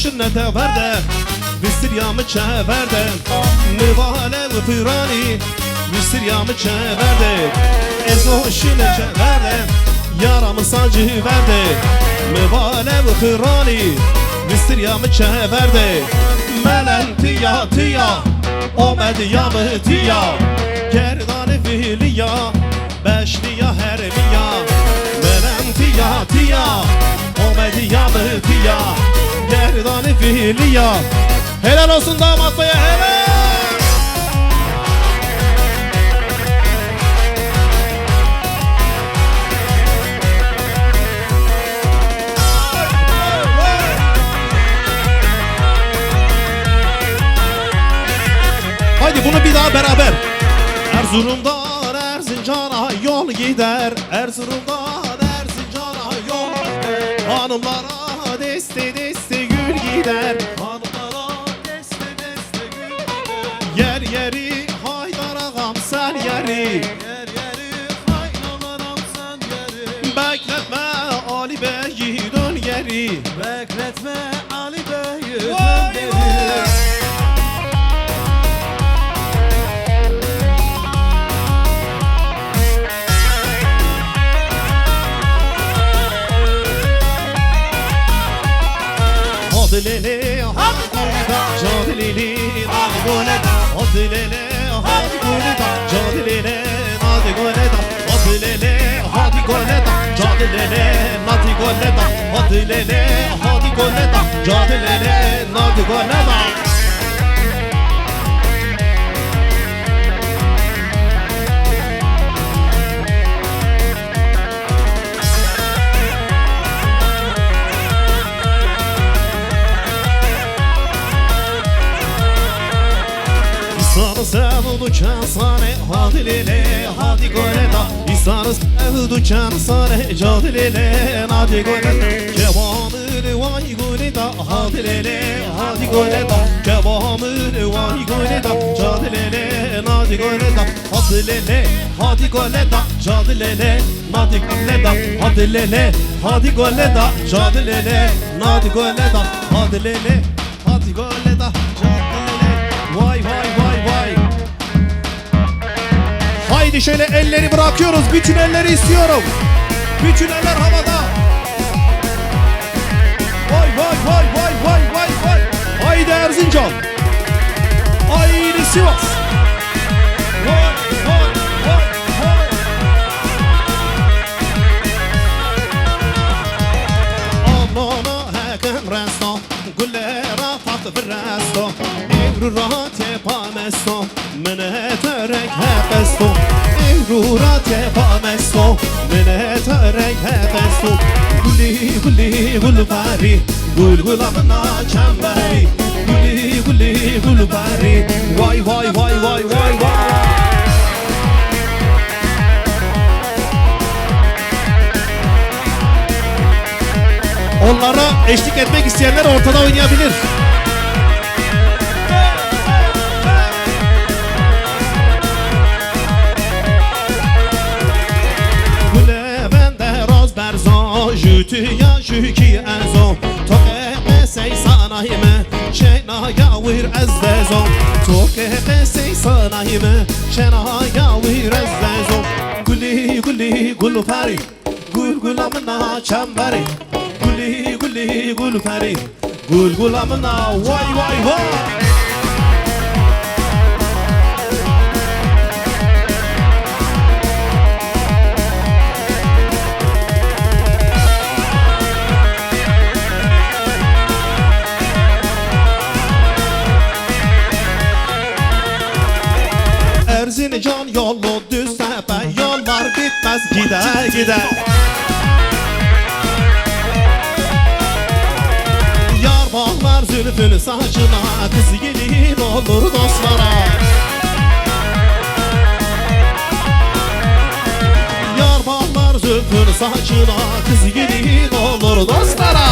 başına deverde Vistiryamı çeverde Nivale vıfırani Vistiryamı çeverde Ezoşine çeverde Yaramı sancı verdi Nivale vıfırani Vistiryamı çeverde Melen tiya tiya O medyamı tiya Gerdanı filiya Beşliya hermiya Melen tiya tiya O medyamı tiya Gerdanı filiya Helal olsun damat baya helal. Haydi bunu bir daha beraber. Erzurum'dan Erzincan'a yol gider. Erzurum'dan Erzincan'a yol gider. Hanımlara deste deste gül gider. Yer yeri Haydar ağam sen yeri Yer yeri Haydar ağam sen yeri Bekletme Ali Bey'i dön geri Bekletme Ali Bey'i dön Vay geri vay. Hadi lele hadi gülda Hadi lele hadi gülda Hadi lele hadi gülda Hadi lele hadi gülda Hadi lele hadi gülda Hadi lele hadi gülda Hadi lele hadi gülda Hadi lele hadi gülda İnsanı sevdu çansane Hadi lele hadi goleda İnsanı sevdu çansane Hadi lele hadi goleda Kebamını vay goleda Hadi lele hadi goleda Kebamını vay goleda Hadi lele hadi goleda Hadi lele hadi goleda Hadi lele hadi goleda Hadi lele hadi goleda Hadi lele hadi goleda Hadi lele hadi goleda Vay vay vay vay. Haydi şöyle elleri bırakıyoruz. Bütün elleri istiyorum. Bütün eller havada. Vay vay vay vay vay vay vay. Haydi Erzincan. Haydi Sivas. Vay vay vay vay. Allah'ına hakem resto. Güllere tatlı bir resto. Evrurat yapamesto Mene terek hefesto Evrurat yapamesto Mene terek hefesto Guli guli gul pari Gul gul amına çemberi Guli guli gul pari Vay vay vay vay vay vay. Onlara eşlik etmek isteyenler ortada oynayabilir. Jütüya jüki enzo Toke pesey sanayime Şena yavir ezdezo Toke pesey sanayime Şena yavir ezdezo Guli guli gulu pari Gul gulamına çemberi Guli guli gulu pari Gul gulamına vay vay vay. Erzincan yolu düz tepe Yollar bitmez gider gider Yar bağlar zülfünü saçına Kız gelin olur dostlara Yar bağlar zülfünü saçına Kız gelin olur dostlara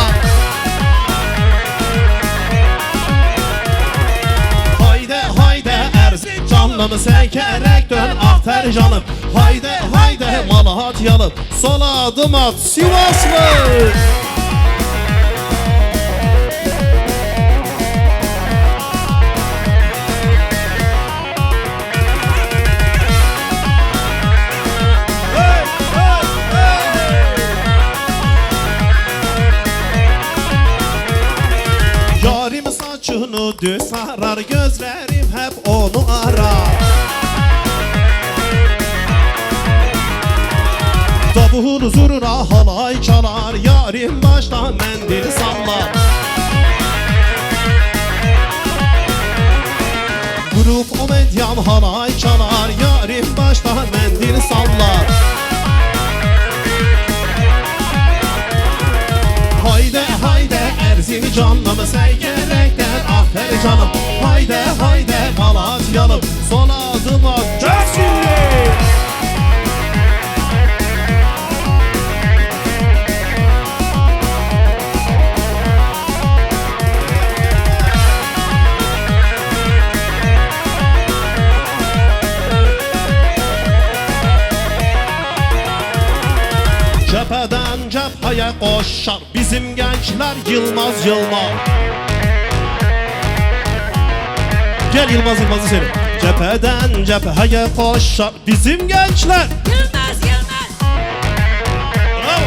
Canımı sekerek dön ahter canım Haydi haydi Malatyalı Sola adım at Sivaslı. Yüzümü düz sarar, gözlerim hep onu arar. Tabuğun huzuruna halay çalar, yarim baştan mendil sallar. Grup o medyam halay çalar, yarim baştan mendil sallar. Hayde hayde Erzimi canlımı seygerekten afer canım. Hayde hayde Malatyalım son adıma Cəsili. Cepheden cepheye koşar bizim gençler Yılmaz Yılmaz. Gel Yılmaz Yılmaz'ı seni. Cepheden cepheye koşar bizim gençler Yılmaz Yılmaz. Bravo.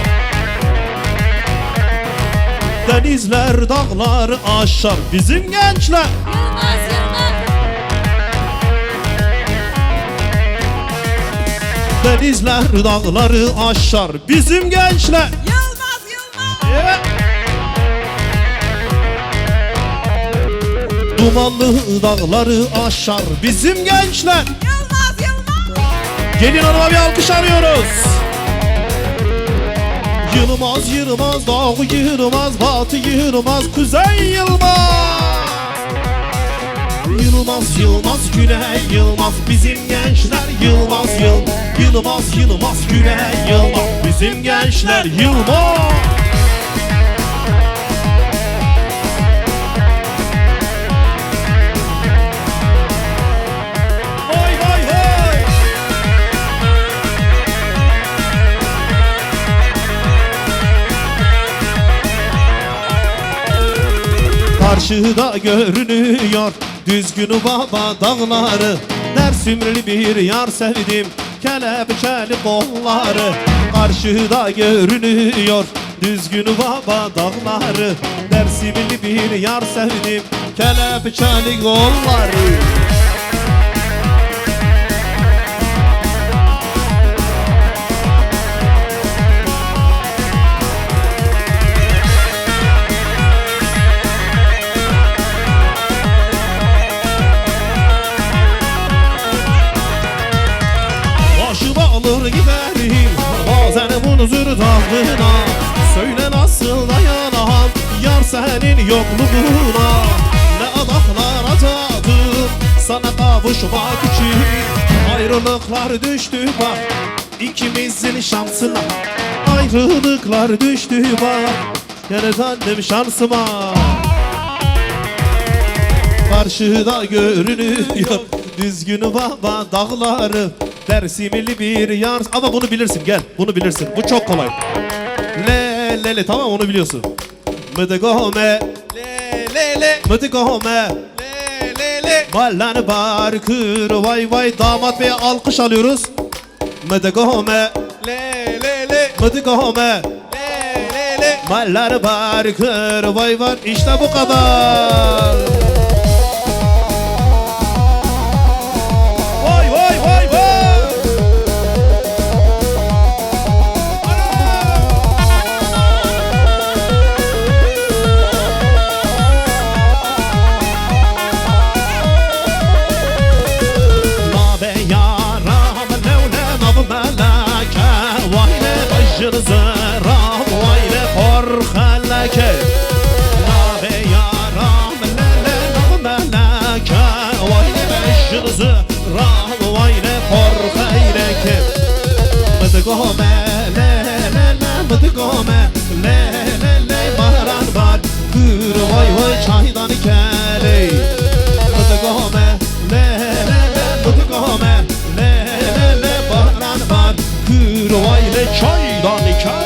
Denizler dağları aşar bizim gençler Yılmaz Yılmaz. Denizler dağları aşar bizim gençler. Yılmaz Yılmaz. Evet. Dumanlı dağları aşar bizim gençler. Yılmaz Yılmaz. Gelin hanıma bir alkış arıyoruz. Yılmaz Yılmaz, doğu Yılmaz, batı Yılmaz, kuzey Yılmaz. Yılmaz Yılmaz, güney Yılmaz, bizim gençler Yılmaz Yılmaz Yılmaz, güney Yılmaz, bizim gençler Yılmaz. Vay vay vay. Karşıda görünüyor düzgün baba dağları. Dersümlü bir yar sevdim, kelepçeli kolları. Karşıda görünüyor düzgün baba dağları. Dersümlü bir yar sevdim, kelepçeli kolları. Alır giderim bazen bunu zür dağına. Söyle nasıl dayanam yar senin yokluğuna. Ne adaklar atadım sana kavuşmak için. Ayrılıklar düştü bak ikimizin şansına. Ayrılıklar düştü bak gene döndüm şansıma. Karşıda görünüyor düzgün baba dağları. Dersimli bir yar. Ama bunu bilirsin, gel bunu bilirsin, bu çok kolay. Le le le, tamam onu biliyorsun. Mıdıgome le le le, mıdıgome le le le. Ballan barkır vay vay, damat beye alkış alıyoruz. Mıdıgome le le le, mıdıgome le le le. Ballar barkır vay vay, işte bu kadar. Vay vay vay vay. Zıram vayne korxələkə Nabe yaram lələ nağmələkə Vayne bəşir zıram vayne korxələkə Mıdıqomə lələ mıdıqomə lələ baran var Kür vay vay çaydan ikəli Mıdıqomə lələ mıdıqomə lələ baran var Kür vay vay çaydan ikəli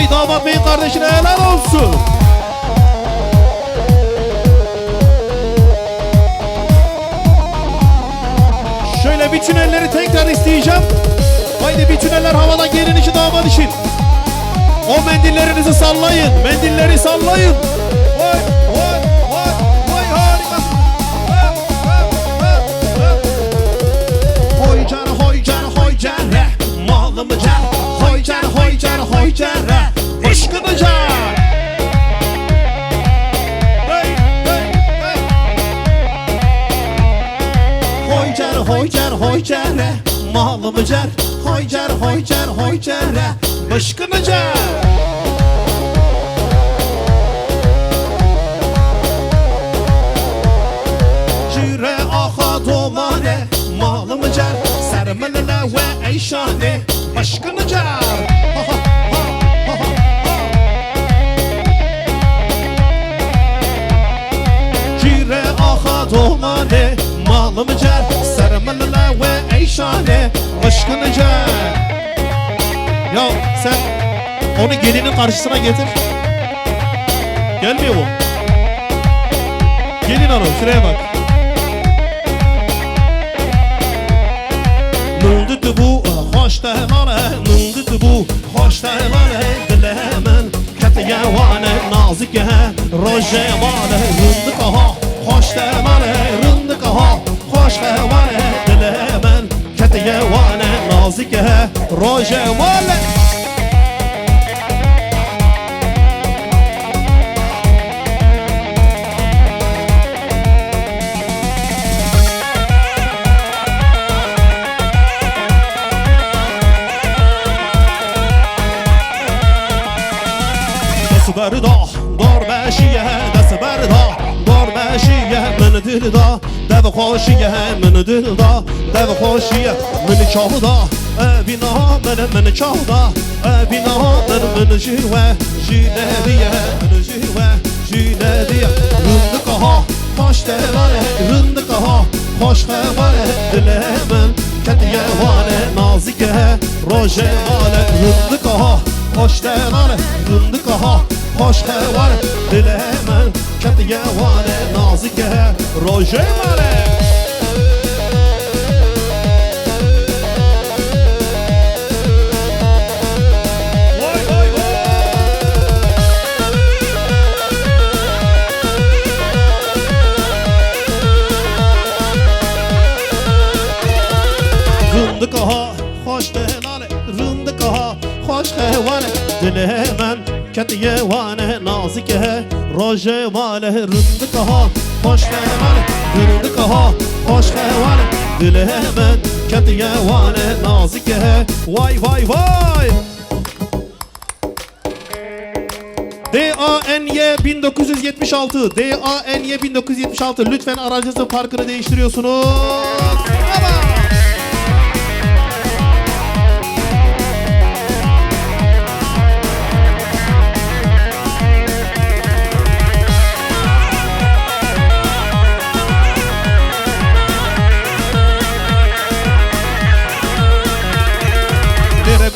Vay damat beyin kardeşine helal olsun. Şöyle bütün elleri tekrar isteyeceğim. Haydi bütün eller havada, gelin için damat için. O mendillerinizi sallayın. Mendilleri sallayın. Vay vay vay vay harikasın. Hoy can hoy can hoy can re. Malımı can. Hoy can hoy can hoy can re. Fışkını can. Hey hey hey. Hoy can hoy can hoy can re. Malımı can. Hoy can hoy can hoy can re. Fışkını can. Cire aha domane. Malımı can. Sermelele ve eyşane. Fışkını can. Cire aha domane. Malımı can. Sermelele ve eyşane. Fışkını can. Ya sen onu gelinin karşısına getir. Gelmiyor mu? Gelin hanım şuraya bak. Nıldı bu hoş da hale, nıldı bu hoş da hale. Dilemen katiye vane nazik he, roje vane. Rındık aha hoş da hale, rındık aha hoş da hale. Dilemen katiye vane nazik he, roje vane. Berda, dor beşiye, dest berda, dor beşiye, min dilda, dev xoşiye, min dilda, dev xoşiye, min çavda, bina, min çavda, bina, min jirve, jinediye, min jirve, jinediye, rındık aha, hoş devane, rındık aha, hoş devane, dilemen, ketiye vane, nazike, roje vane, rındık aha, hoş devane, rındık aha, hoş heval, dile hemen, ketiye vane, nazike, roje vane. Vay vay vay. Rındık aha, hoş devane, rındık aha, hoş heval, dile hemen, ketiye vane nazike, roje vale, rındık aha, hoş vale, rındık aha, hoş vale, dile hemen, ketiye vane nazike, vay vay vay. DANY 1976, DANY 1976, lütfen aracınızın parkını değiştiriyorsunuz. Bravo.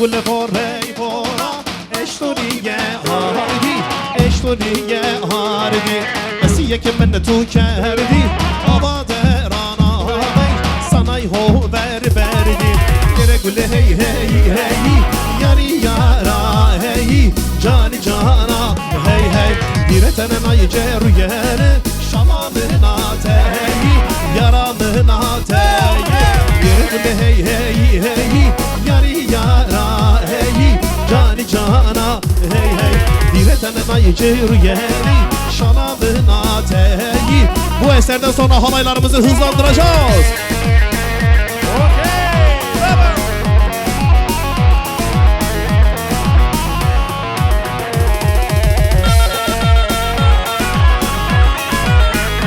Gulle vorrei vora, eştoriye hardi, eştoriye hardi. Esiye ki bende tu kerdi, abade rana bey, sanay ho ver verdi. Gere gulle hey hey hey, yari yara hey, cani cana hey hey. Diretenen ayıce rüyene, şamanına tey, yaramına tey. Gere gulle hey hey hey, yari yara hey, cani cana hey hey. Diretenen ayıcı rüyeni, şalamına teyi. Bu eserden sonra halaylarımızı hızlandıracağız.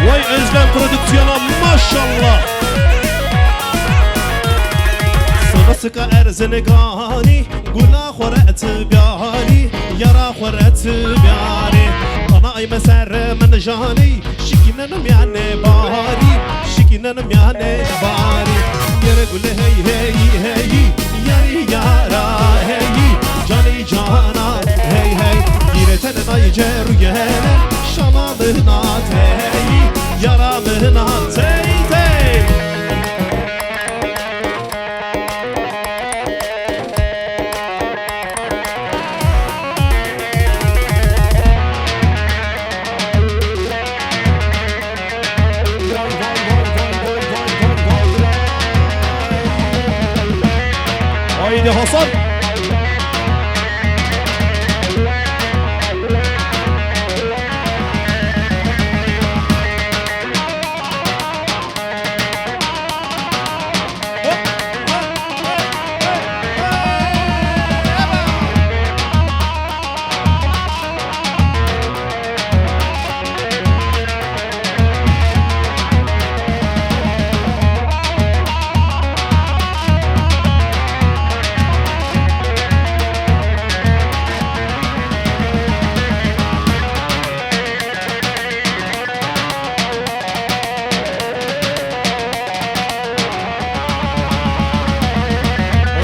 Vay Özlem prodüksiyona maşallah. Sıka erzengani, gula khorat biani, yara khorat biani. Ana ay meser men jani, şikinen yani bari, şikinen yani bari. Yere gule hey hey hey, yari yara hey, cani cana hey hey. Haydi Hasan.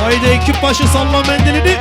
Haydi ekip başı salla mendilini.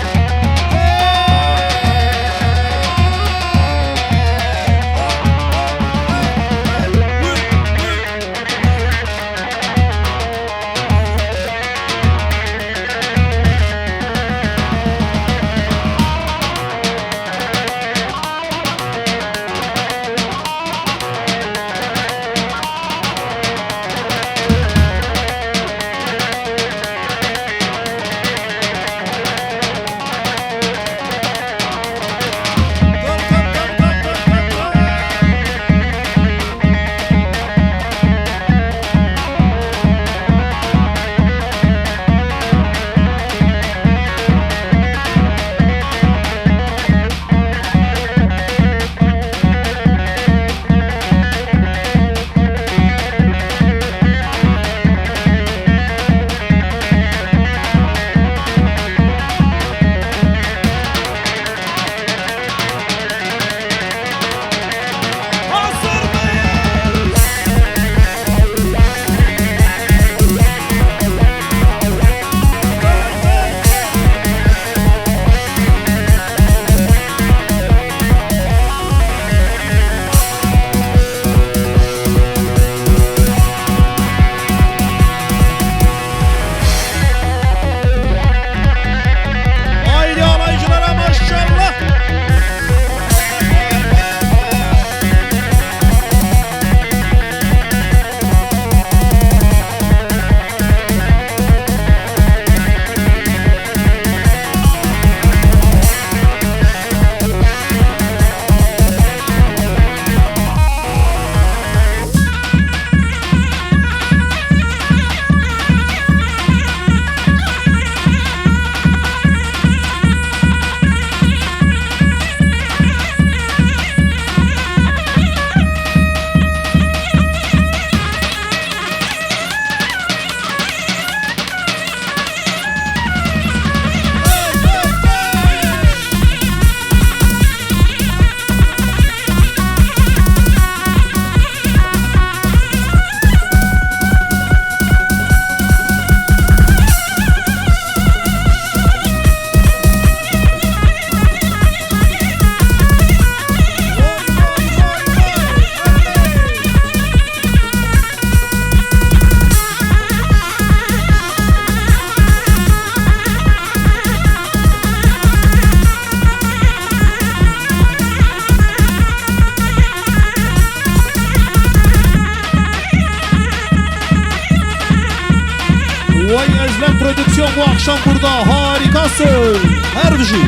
Vay Özlem Prodüksiyon bu akşam burada harikasın. Her bir şey.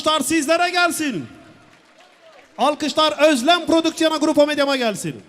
Alkışlar sizlere gelsin. Alkışlar Özlem Prodüksiyona Grupo Medyam'a gelsin.